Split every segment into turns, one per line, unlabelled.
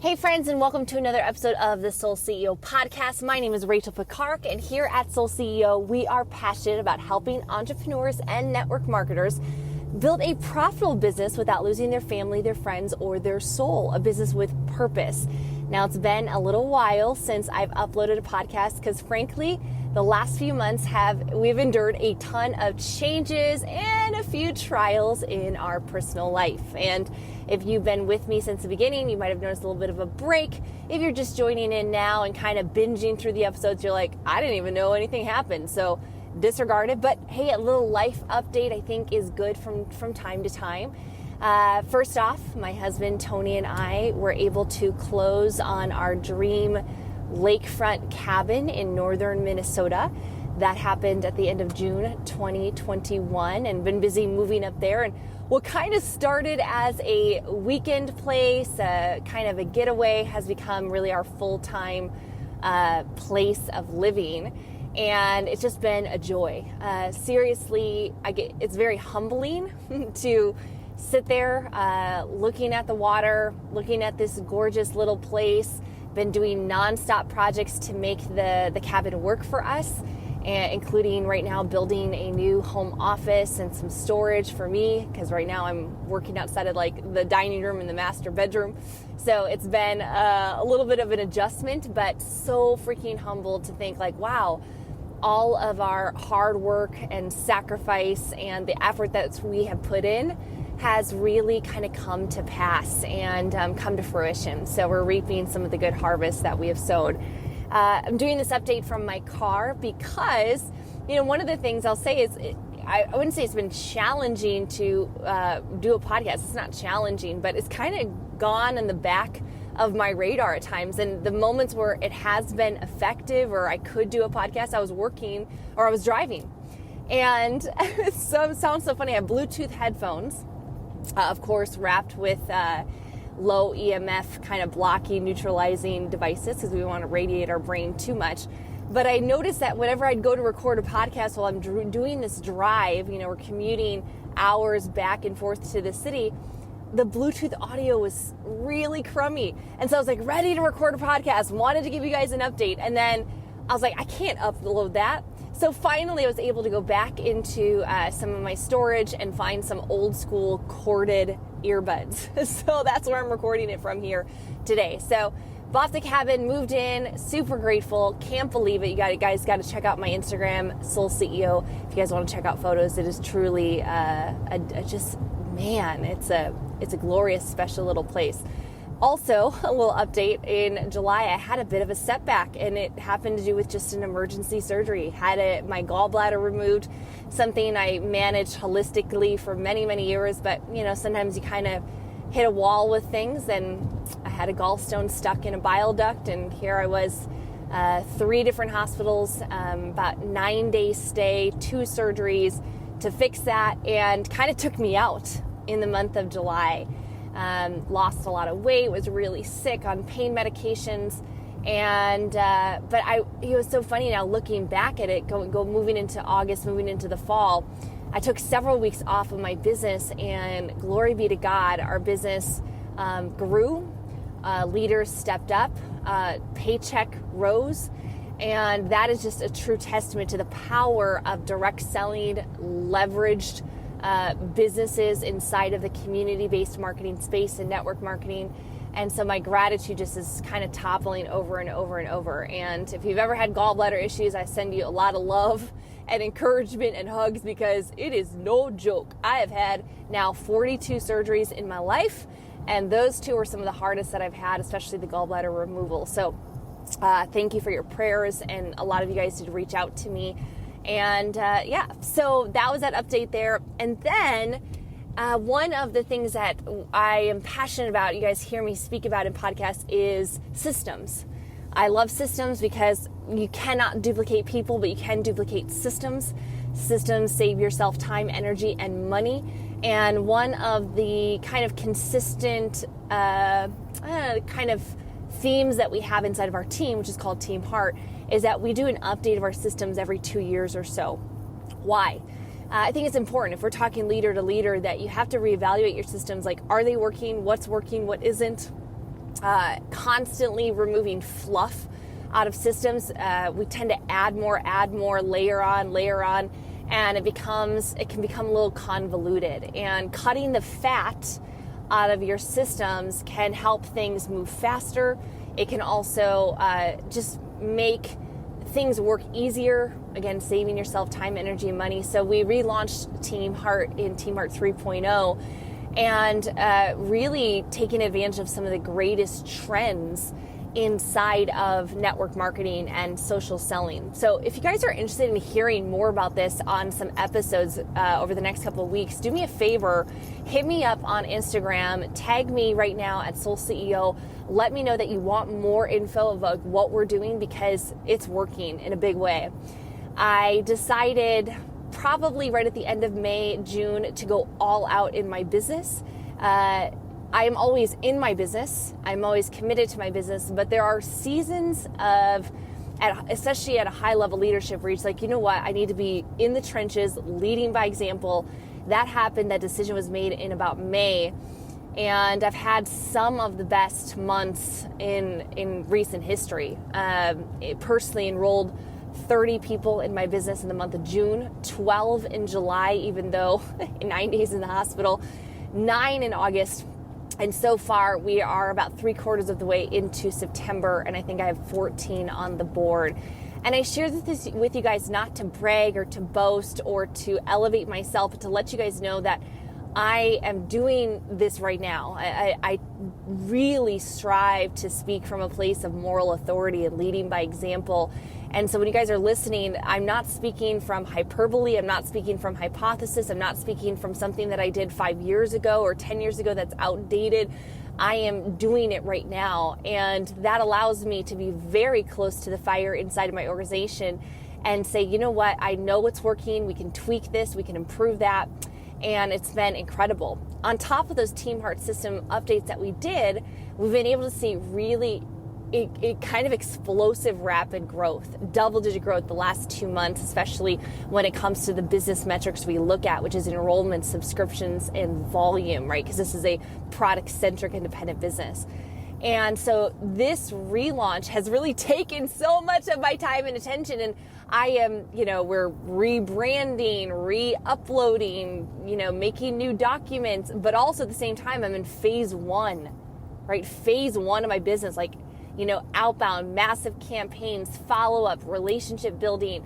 Hey friends, and welcome to another episode of the Soul CEO podcast. My name is Rachel Picard, and here at Soul CEO, we are passionate about helping entrepreneurs and network marketers build a profitable business without losing their family, their friends, or their soul, a business with purpose. Now, it's been a little while since I've uploaded a podcast because frankly, the last few months we've endured a ton of changes and a few trials in our personal life. And if you've been with me since the beginning, you might have noticed a little bit of a break. If you're just joining in now and kind of binging through the episodes, you're like, I didn't even know anything happened. So disregard it. But hey, a little life update I think is good from time to time. First off, my husband Tony and I were able to close on our dream lakefront cabin in northern Minnesota. That happened at the end of June 2021, and been busy moving up there. And what kind of started as a weekend place, kind of a getaway, has become really our full-time place of living. And it's just been a joy. Seriously, it's very humbling to sit there looking at the water, looking at this gorgeous little place. Been doing nonstop projects to make the cabin work for us, including right now building a new home office and some storage for me, because right now I'm working outside of like the dining room and the master bedroom. So it's been a little bit of an adjustment, but so freaking humbled to think like, wow, all of our hard work and sacrifice and the effort that we have put in has really kind of come to pass and come to fruition. So we're reaping some of the good harvest that we have sowed. I'm doing this update from my car because, one of the things I'll say is I wouldn't say it's been challenging to do a podcast. It's not challenging, but it's kind of gone in the back of my radar at times. And the moments where it has been effective or I could do a podcast, I was working or I was driving. And it sounds so funny. I have Bluetooth headphones, of course, wrapped with low EMF kind of blocking, neutralizing devices because we want to radiate our brain too much. But I noticed that whenever I'd go to record a podcast while I'm doing this drive, we're commuting hours back and forth to the city, the Bluetooth audio was really crummy. And so I was like ready to record a podcast, wanted to give you guys an update. And then I was like, I can't upload that. So finally I was able to go back into some of my storage and find some old school corded earbuds. So that's where I'm recording it from here today. So bought the cabin, moved in, super grateful. Can't believe it. You guys got to check out my Instagram, Soul CEO. If you guys want to check out photos, it is truly it's a glorious, special little place. Also, a little update, in July, I had a bit of a setback, and it happened to do with just an emergency surgery. Had my gallbladder removed, something I managed holistically for many, many years, but, sometimes you kind of hit a wall with things, and I had a gallstone stuck in a bile duct, and here I was, 3 different hospitals, about 9-day stay, 2 surgeries to fix that, and kind of took me out in the month of July. Lost a lot of weight, was really sick on pain medications, and but it was so funny now looking back at it, moving into August, moving into the fall. I took several weeks off of my business, and glory be to God, our business grew, leaders stepped up, paycheck rose, and that is just a true testament to the power of direct selling, leveraged businesses inside of the community-based marketing space and network marketing. And so my gratitude just is kind of toppling over and over and over. And if you've ever had gallbladder issues, I send you a lot of love and encouragement and hugs, because it is no joke. I have had now 42 surgeries in my life, and those 2 are some of the hardest that I've had, especially the gallbladder removal. So thank you for your prayers, and a lot of you guys did reach out to me. And so that was that update there. And then one of the things that I am passionate about, you guys hear me speak about in podcasts, is systems. I love systems because you cannot duplicate people, but you can duplicate systems. Systems save yourself time, energy, and money. And one of the kind of consistent kind of themes that we have inside of our team, which is called Teamheart, is that we do an update of our systems every 2 years or so. Why? I think it's important, if we're talking leader to leader, that you have to reevaluate your systems. Like, are they working? What's working? What isn't? constantly removing fluff out of systems. We tend to add more, layer on, and it can become a little convoluted. And cutting the fat out of your systems can help things move faster. It can also just make things work easier, again, saving yourself time, energy, and money. So we relaunched Teamheart in Teamheart 3.0 and really taking advantage of some of the greatest trends inside of network marketing and social selling. So if you guys are interested in hearing more about this on some episodes over the next couple of weeks, do me a favor, hit me up on Instagram, tag me right now at Soul CEO. Let me know that you want more info about what we're doing because it's working in a big way. I decided probably right at the end of May, June, to go all out in my business. I am always in my business. I'm always committed to my business, but there are seasons of, especially at a high level leadership where it's like, you know what, I need to be in the trenches, leading by example. That happened, that decision was made in about May. And I've had some of the best months in recent history. Personally enrolled 30 people in my business in the month of June, 12 in July, even though 9 days in the hospital, 9 in August. And so far, we are about 3/4 of the way into September, and I think I have 14 on the board. And I share this with you guys not to brag or to boast or to elevate myself, but to let you guys know that I am doing this right now. I really strive to speak from a place of moral authority and leading by example. And so when you guys are listening, I'm not speaking from hyperbole. I'm not speaking from hypothesis. I'm not speaking from something that I did 5 years ago or 10 years ago that's outdated. I am doing it right now. And that allows me to be very close to the fire inside of my organization and say, you know what, I know what's working. We can tweak this. We can improve that. And it's been incredible. On top of those Teamheart system updates that we did, we've been able to see really it kind of explosive rapid growth, double-digit growth the last 2 months, especially when it comes to the business metrics we look at, which is enrollment, subscriptions, and volume, right? Because this is a product-centric independent business. And so this relaunch has really taken so much of my time and attention. And I am, we're rebranding, re-uploading, making new documents, but also at the same time, I'm in phase 1, right? Phase 1 of my business, outbound, massive campaigns, follow-up, relationship building,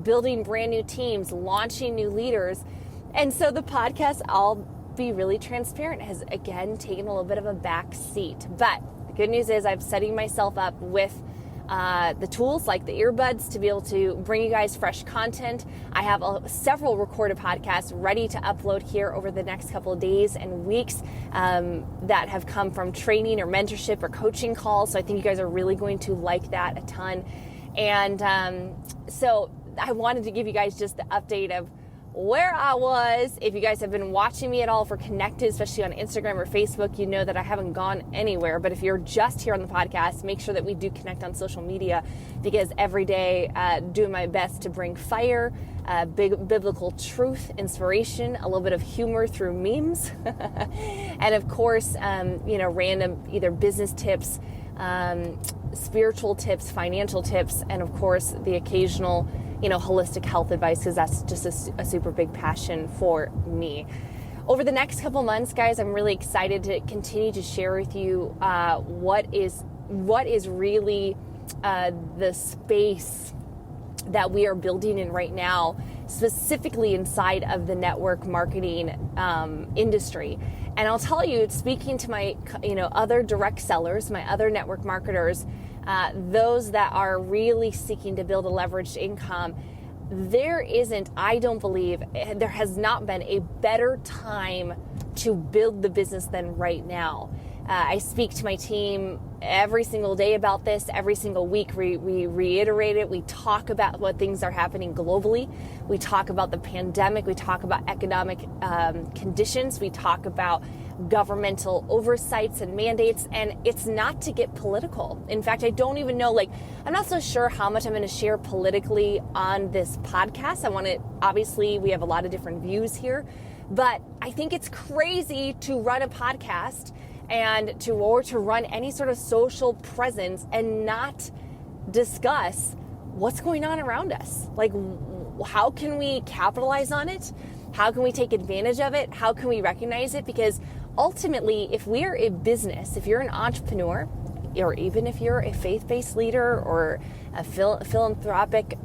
building brand new teams, launching new leaders. And so the podcast, I'll be really transparent, has again taken a little bit of a back seat. But the good news is I'm setting myself up with the tools like the earbuds to be able to bring you guys fresh content. I have several recorded podcasts ready to upload here over the next couple of days and weeks that have come from training or mentorship or coaching calls. So I think you guys are really going to like that a ton. And so I wanted to give you guys just the update of where I was. If you guys have been watching me at all, if we're connected, especially on Instagram or Facebook, you know that I haven't gone anywhere. But if you're just here on the podcast, make sure that we do connect on social media, because every day doing my best to bring fire, biblical truth, inspiration, a little bit of humor through memes, and of course, random either business tips, spiritual tips, financial tips, and of course the occasional holistic health advice, because that's just a super big passion for me. Over the next couple months, guys, I'm really excited to continue to share with you what is really the space that we are building in right now, specifically inside of the network marketing industry. And I'll tell you, speaking to my other direct sellers, my other network marketers, those that are really seeking to build a leveraged income, I don't believe, there has not been a better time to build the business than right now. I speak to my team every single day about this. Every single week we reiterate it. We talk about what things are happening globally. We talk about the pandemic. We talk about economic conditions. We talk about governmental oversights and mandates. And it's not to get political. In fact, I don't even know, I'm not so sure how much I'm going to share politically on this podcast. Obviously, we have a lot of different views here, but I think it's crazy to run a podcast and to run any sort of social presence and not discuss what's going on around us. Like, how can we capitalize on it? How can we take advantage of it? How can we recognize it? Because ultimately, if we're a business, if you're an entrepreneur, or even if you're a faith-based leader or a philanthropic,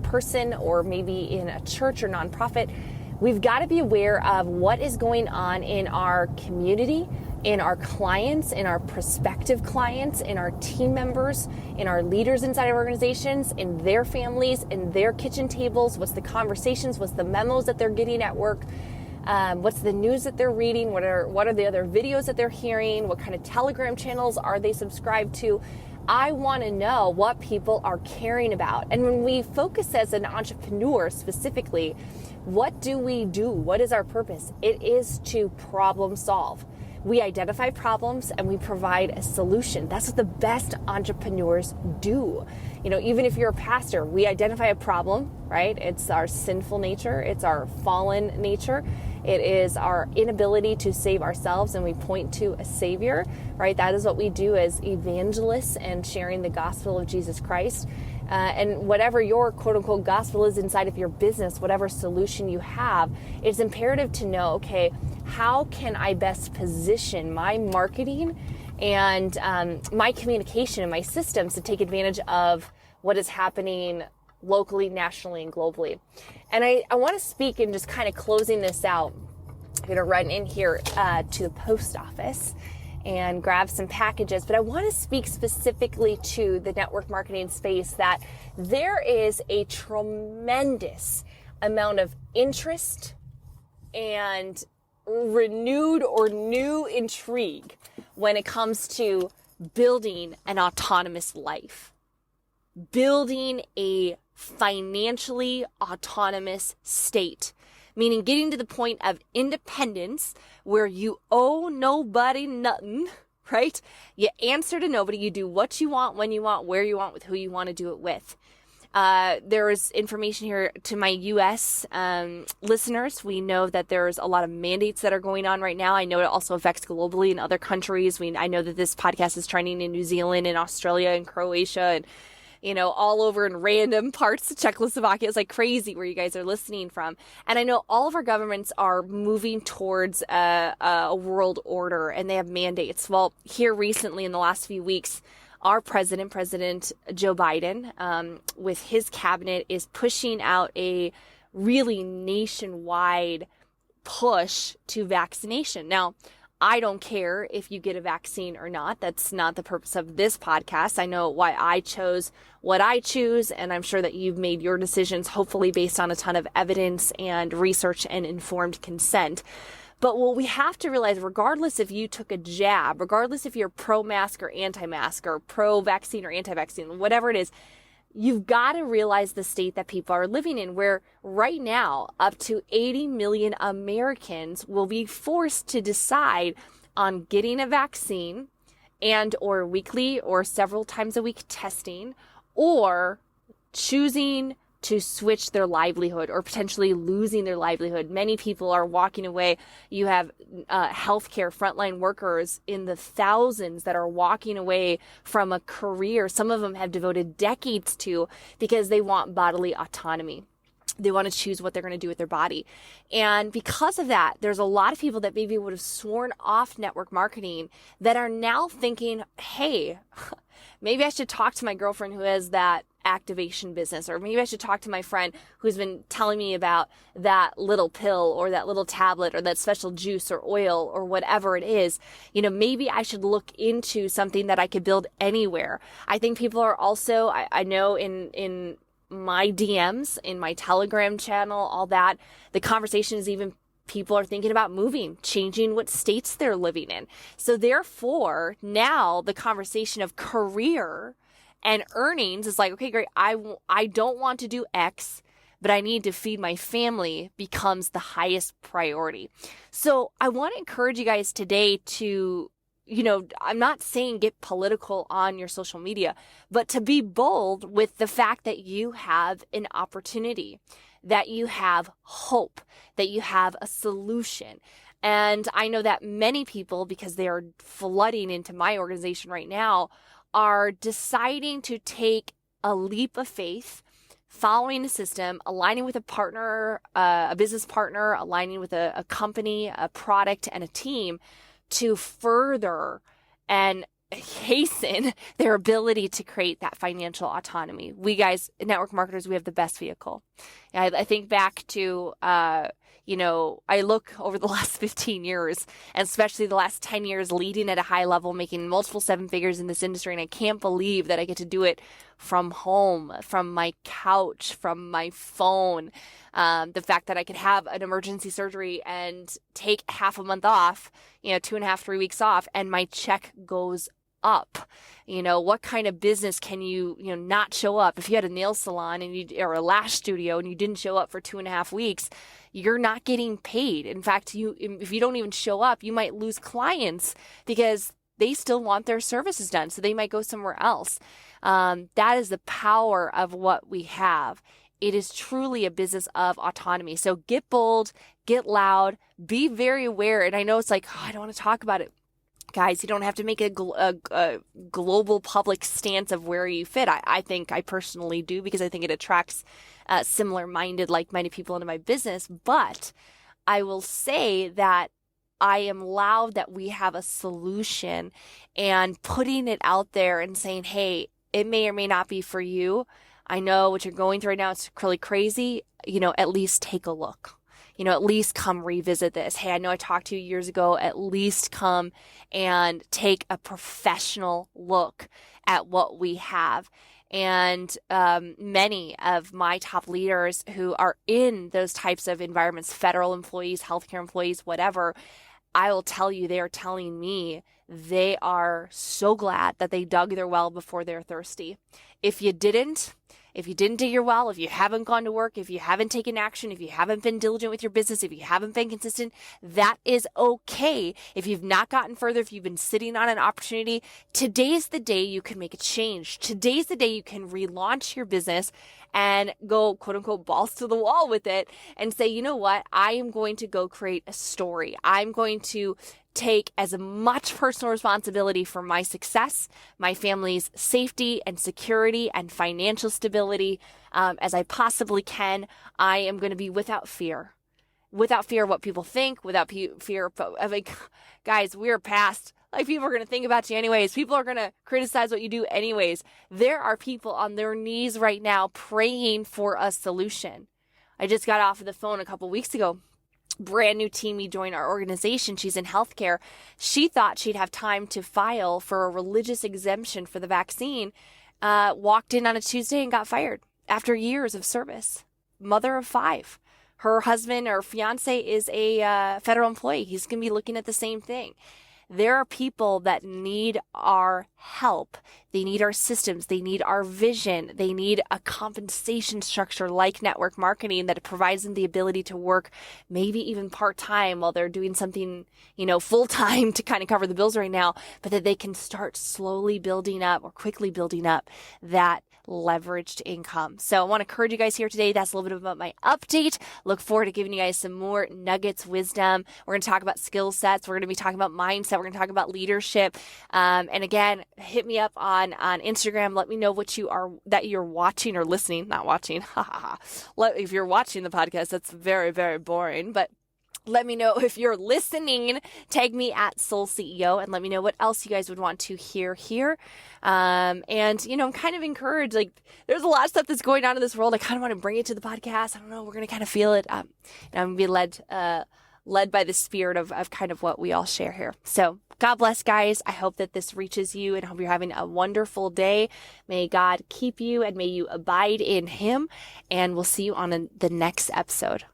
person, or maybe in a church or nonprofit, we've got to be aware of what is going on in our community, in our clients, in our prospective clients, in our team members, in our leaders inside our organizations, in their families, in their kitchen tables. What's the conversations? What's the memos that they're getting at work? What's the news that they're reading? What are the other videos that they're hearing? What kind of Telegram channels are they subscribed to? I want to know what people are caring about. And when we focus as an entrepreneur specifically, what do we do? What is our purpose? It is to problem solve. We identify problems and we provide a solution. That's what the best entrepreneurs do. Even if you're a pastor, we identify a problem, right? It's our sinful nature. It's our fallen nature. It is our inability to save ourselves, and we point to a savior, right? That is what we do as evangelists and sharing the gospel of Jesus Christ. And whatever your quote unquote gospel is inside of your business, whatever solution you have, it's imperative to know, okay, how can I best position my marketing and my communication and my systems to take advantage of what is happening locally, nationally, and globally. And I want to speak in just kind of closing this out. I'm going to run in here to the post office and grab some packages, but I want to speak specifically to the network marketing space, that there is a tremendous amount of interest and renewed or new intrigue when it comes to building an autonomous life, building a financially autonomous state, meaning getting to the point of independence where you owe nobody nothing, right? You answer to nobody. You do what you want, when you want, where you want, with who you want to do it with. There is information here to my U.S. Listeners. We know that there's a lot of mandates that are going on right now. I know it also affects globally in other countries. I know that this podcast is trending in New Zealand and Australia and Croatia and all over in random parts of Czechoslovakia. It's like crazy where you guys are listening from. And I know all of our governments are moving towards a world order, and they have mandates. Well, here recently in the last few weeks, our President Joe Biden, with his cabinet, is pushing out a really nationwide push to vaccination. Now, I don't care if you get a vaccine or not. That's not the purpose of this podcast. I know why I chose what I choose, and I'm sure that you've made your decisions, hopefully based on a ton of evidence and research and informed consent. But what we have to realize, regardless if you took a jab, regardless if you're pro-mask or anti-mask or pro-vaccine or anti-vaccine, whatever it is, you've got to realize the state that people are living in, where right now up to 80 million Americans will be forced to decide on getting a vaccine and or weekly or several times a week testing, or choosing to switch their livelihood or potentially losing their livelihood. Many people are walking away. You have healthcare frontline workers in the thousands that are walking away from a career some of them have devoted decades to, because they want bodily autonomy. They want to choose what they're going to do with their body. And because of that, there's a lot of people that maybe would have sworn off network marketing that are now thinking, hey, maybe I should talk to my girlfriend who has that activation business, or maybe I should talk to my friend who's been telling me about that little pill or that little tablet or that special juice or oil or whatever it is. Maybe I should look into something that I could build anywhere. I think people are also, I know in my DMs, in my Telegram channel, all that, the conversation is even people are thinking about moving, changing what states they're living in. So therefore, now the conversation of career and earnings is like, okay, great. I don't want to do X, but I need to feed my family, becomes the highest priority. So I want to encourage you guys today to, I'm not saying get political on your social media, but to be bold with the fact that you have an opportunity, that you have hope, that you have a solution. And I know that many people, because they are flooding into my organization right now, are deciding to take a leap of faith, following a system, aligning with a partner, a business partner, aligning with a company, a product, and a team to further and hasten their ability to create that financial autonomy. We guys, network marketers, we have the best vehicle. I think back to, I look over the last 15 years, and especially the last 10 years leading at a high level, making multiple seven figures in this industry. And I can't believe that I get to do it from home, from my couch, from my phone. The fact that I could have an emergency surgery and take half a month off, 2.5, 3 weeks off, and my check goes up. What kind of business can you not show up? If you had a nail salon or a lash studio and you didn't show up for 2.5 weeks, you're not getting paid. In fact, if you don't even show up, you might lose clients because they still want their services done. So they might go somewhere else. That is the power of what we have. It is truly a business of autonomy. So get bold, get loud, be very aware. And I know it's like, I don't want to talk about it. Guys, you don't have to make a global public stance of where you fit. I think I personally do, because I think it attracts similar-minded, like-minded people into my business. But I will say that I am loud that we have a solution, and putting it out there and saying, hey, it may or may not be for you. I know what you're going through right now. It's really crazy. At least take a look. At least come revisit this. Hey, I know I talked to you years ago. At least come and take a professional look at what we have. And many of my top leaders who are in those types of environments, federal employees, healthcare employees, whatever, I will tell you, they are telling me they are so glad that they dug their well before they're thirsty. If you didn't dig your well, if you haven't gone to work, if you haven't taken action, if you haven't been diligent with your business, if you haven't been consistent, that is okay. If you've not gotten further, if you've been sitting on an opportunity, today's the day you can make a change. Today's the day you can relaunch your business and go, quote unquote, balls to the wall with it and say, you know what? I am going to go create a story. I'm going to take as much personal responsibility for my success, my family's safety and security and financial stability as I possibly can. I am going to be without fear of what people think, without fear of guys, we're past, people are going to think about you anyways. People are going to criticize what you do anyways. There are people on their knees right now praying for a solution. I just got off of the phone a couple weeks ago. Brand new teamie joined our organization. She's in healthcare. She thought she'd have time to file for a religious exemption for the vaccine. Walked in on a Tuesday and got fired after years of service. Mother of 5. Her husband or fiance is a federal employee. He's going to be looking at the same thing. There are people that need our help. They need our systems. They need our vision. They need a compensation structure like network marketing that provides them the ability to work maybe even part-time while they're doing something, full-time to kind of cover the bills right now, but that they can start slowly building up or quickly building up that leveraged income. So I want to encourage you guys here today. That's a little bit about my update. Look forward to giving you guys some more nuggets, wisdom. We're going to talk about skill sets. We're going to be talking about mindset. We're going to talk about leadership. And again, hit me up on Instagram. Let me know that you're watching or listening, not watching. If you're watching the podcast, that's very, very boring, but let me know if you're listening. Tag me at Soul CEO and let me know what else you guys would want to hear here. And, I'm kind of encouraged. There's a lot of stuff that's going on in this world. I kind of want to bring it to the podcast. I don't know. We're going to kind of feel it. I'm going to be led by the spirit of kind of what we all share here. So God bless, guys. I hope that this reaches you and I hope you're having a wonderful day. May God keep you and may you abide in Him. And we'll see you on the next episode.